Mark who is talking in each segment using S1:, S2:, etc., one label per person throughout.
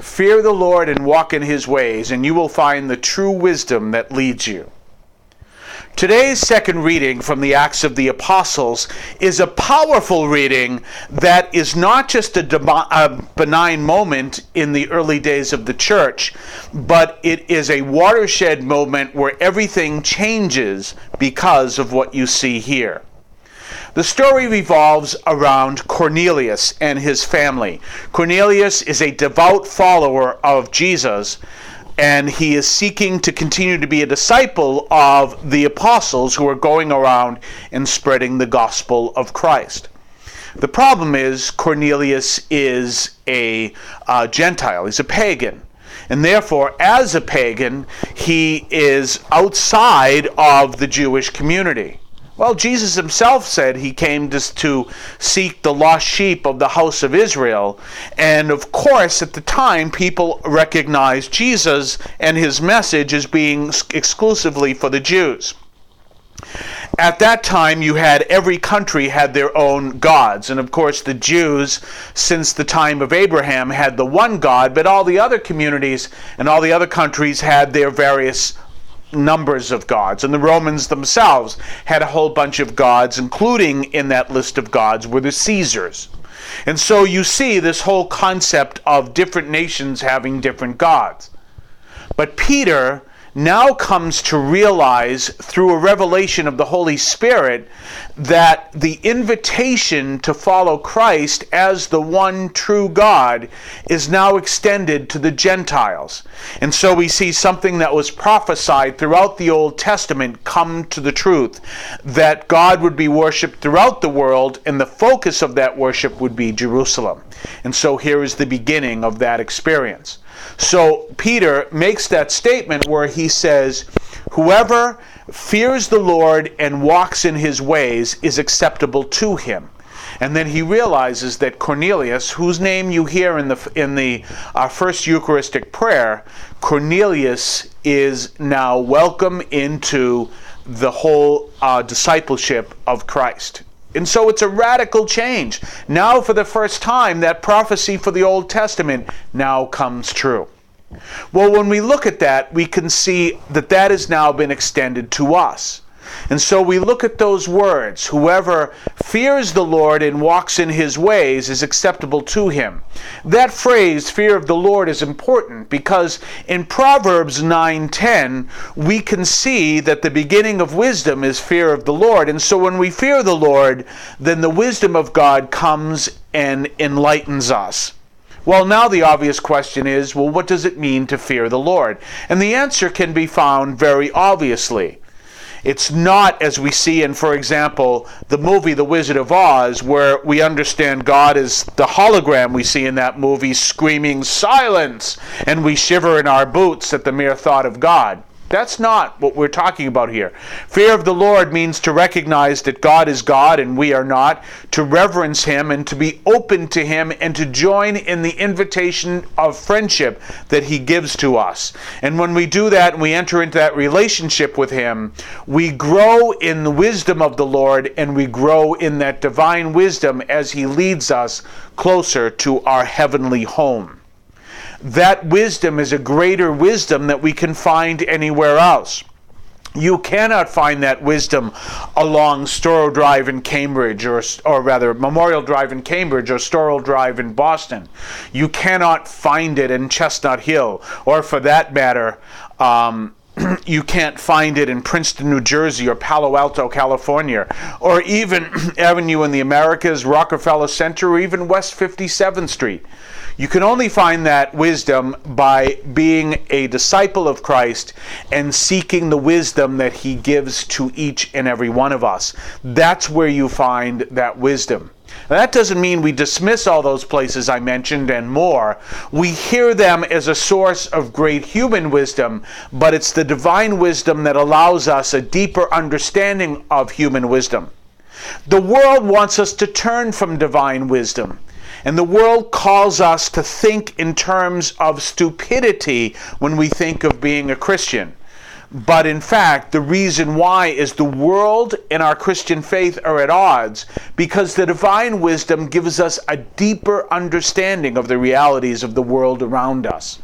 S1: Fear the Lord and walk in his ways, and you will find the true wisdom that leads you. Today's second reading from the Acts of the Apostles is a powerful reading that is not just a benign moment in the early days of the church, but it is a watershed moment where everything changes because of what you see here. The story revolves around Cornelius and his family. Cornelius is a devout follower of Jesus, and he is seeking to continue to be a disciple of the apostles who are going around and spreading the gospel of Christ. The problem is Cornelius is a Gentile. He's a pagan. And therefore, as a pagan, he is outside of the Jewish community. Well, Jesus himself said he came just to seek the lost sheep of the house of Israel. And of course, at the time, people recognized Jesus and his message as being exclusively for the Jews. At that time, you had every country had their own gods. And of course, the Jews, since the time of Abraham, had the one God, but all the other communities and all the other countries had their various numbers of gods. And the Romans themselves had a whole bunch of gods, including in that list of gods were the Caesars. And so you see this whole concept of different nations having different gods. But Peter now comes to realize through a revelation of the Holy Spirit that the invitation to follow Christ as the one true God is now extended to the Gentiles. And so we see something that was prophesied throughout the Old Testament come to the truth, that God would be worshipped throughout the world, and the focus of that worship would be Jerusalem. And so here is the beginning of that experience. So Peter makes that statement where he says, whoever fears the Lord and walks in his ways is acceptable to him. And then he realizes that Cornelius, whose name you hear in the first Eucharistic prayer, Cornelius is now welcome into the whole discipleship of Christ. And so it's a radical change. Now for the first time, that prophecy for the Old Testament now comes true. Well, when we look at that, we can see that that has now been extended to us. And so we look at those words, whoever fears the Lord and walks in his ways is acceptable to him. That phrase, fear of the Lord, is important because in Proverbs 9:10, we can see that the beginning of wisdom is fear of the Lord. And so when we fear the Lord, then the wisdom of God comes and enlightens us. Well, now the obvious question is, well, what does it mean to fear the Lord? And the answer can be found very obviously. It's not as we see in, for example, the movie The Wizard of Oz, where we understand God is the hologram we see in that movie screaming, "Silence!" and we shiver in our boots at the mere thought of God. That's not what we're talking about here. Fear of the Lord means to recognize that God is God and we are not, to reverence him and to be open to him and to join in the invitation of friendship that he gives to us. And when we do that and we enter into that relationship with him, we grow in the wisdom of the Lord and we grow in that divine wisdom as he leads us closer to our heavenly home. That wisdom is a greater wisdom that we can find anywhere else. You cannot find that wisdom along Storrow Drive in Cambridge, or rather Memorial Drive in Cambridge or Storrow Drive in Boston. You cannot find it in Chestnut Hill, or for that matter, you can't find it in Princeton, New Jersey, or Palo Alto, California, or even Avenue in the Americas, Rockefeller Center, or even West 57th Street. You can only find that wisdom by being a disciple of Christ and seeking the wisdom that he gives to each and every one of us. That's where you find that wisdom. Now, that doesn't mean we dismiss all those places I mentioned and more. We hear them as a source of great human wisdom, but it's the divine wisdom that allows us a deeper understanding of human wisdom. The world wants us to turn from divine wisdom. And the world calls us to think in terms of stupidity when we think of being a Christian. But in fact, the reason why is the world and our Christian faith are at odds because the divine wisdom gives us a deeper understanding of the realities of the world around us.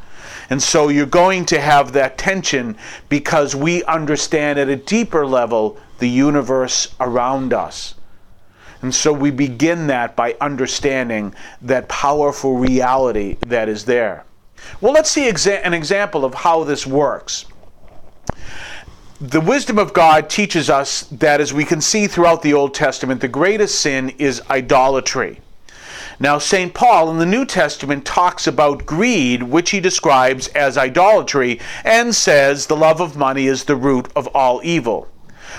S1: And so you're going to have that tension because we understand at a deeper level the universe around us. And so we begin that by understanding that powerful reality that is there. Well, let's see an example of how this works. The wisdom of God teaches us that, as we can see throughout the Old Testament, the greatest sin is idolatry. Now, St. Paul in the New Testament talks about greed, which he describes as idolatry, and says the love of money is the root of all evil.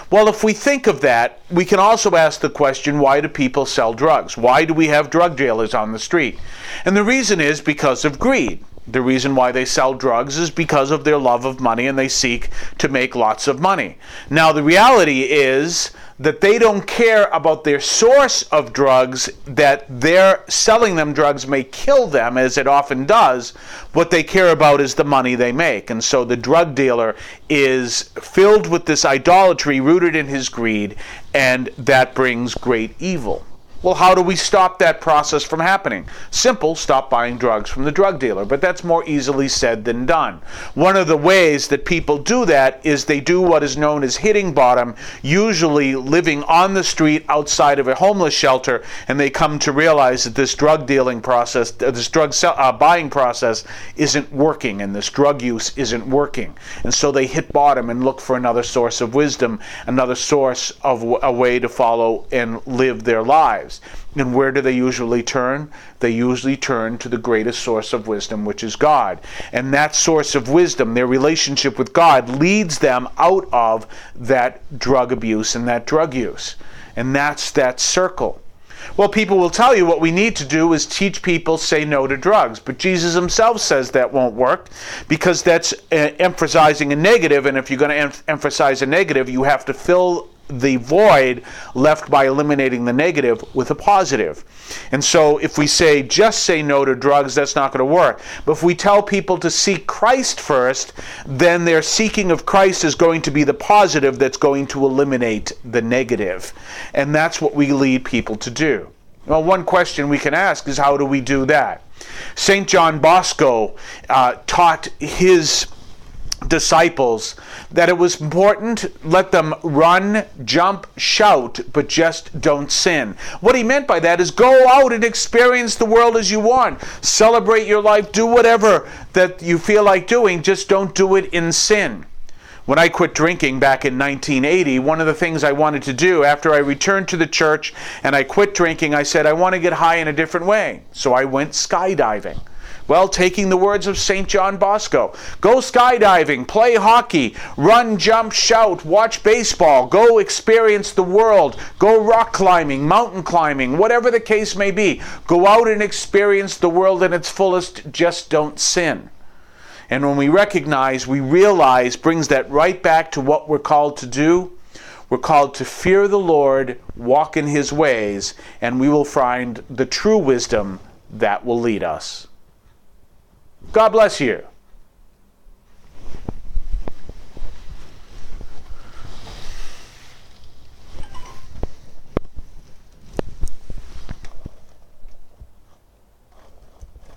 S1: Well, if we think of that, we can also ask the question, why do people sell drugs? Why do we have drug dealers on the street? And the reason is because of greed. The reason why they sell drugs is because of their love of money, and they seek to make lots of money. Now, the reality is that they don't care about their source of drugs, that their selling them drugs may kill them, as it often does. What they care about is the money they make. And so the drug dealer is filled with this idolatry rooted in his greed, and that brings great evil. Well, how do we stop that process from happening? Simple, stop buying drugs from the drug dealer, but that's more easily said than done. One of the ways that people do that is they do what is known as hitting bottom, usually living on the street outside of a homeless shelter, and they come to realize that this drug dealing process, this drug buying process isn't working, and this drug use isn't working. And so they hit bottom and look for another source of wisdom, another source of a way to follow and live their lives. And where do they usually turn? They usually turn to the greatest source of wisdom, which is God. And that source of wisdom, their relationship with God, leads them out of that drug abuse and that drug use. And that's that circle. Well, people will tell you what we need to do is teach people say no to drugs. But Jesus himself says that won't work because that's emphasizing a negative. And if you're going to emphasize a negative, you have to fill the void left by eliminating the negative with a positive. And so if we say just say no to drugs, that's not going to work. But if we tell people to seek Christ first, then their seeking of Christ is going to be the positive that's going to eliminate the negative. And that's what we lead people to do. Well, one question we can ask is, how do we do that? St. John Bosco taught his disciples that it was important, let them run, jump, shout, but just don't sin. What he meant by that is go out and experience the world as you want. Celebrate your life, do whatever that you feel like doing, just don't do it in sin. When I quit drinking back in 1980, one of the things I wanted to do after I returned to the church and I quit drinking, I said, I want to get high in a different way. So I went skydiving. Well, taking the words of St. John Bosco, go skydiving, play hockey, run, jump, shout, watch baseball, go experience the world, go rock climbing, mountain climbing, whatever the case may be. Go out and experience the world in its fullest, just don't sin. And when we realize, brings that right back to what we're called to do. We're called to fear the Lord, walk in his ways, and we will find the true wisdom that will lead us. God bless you.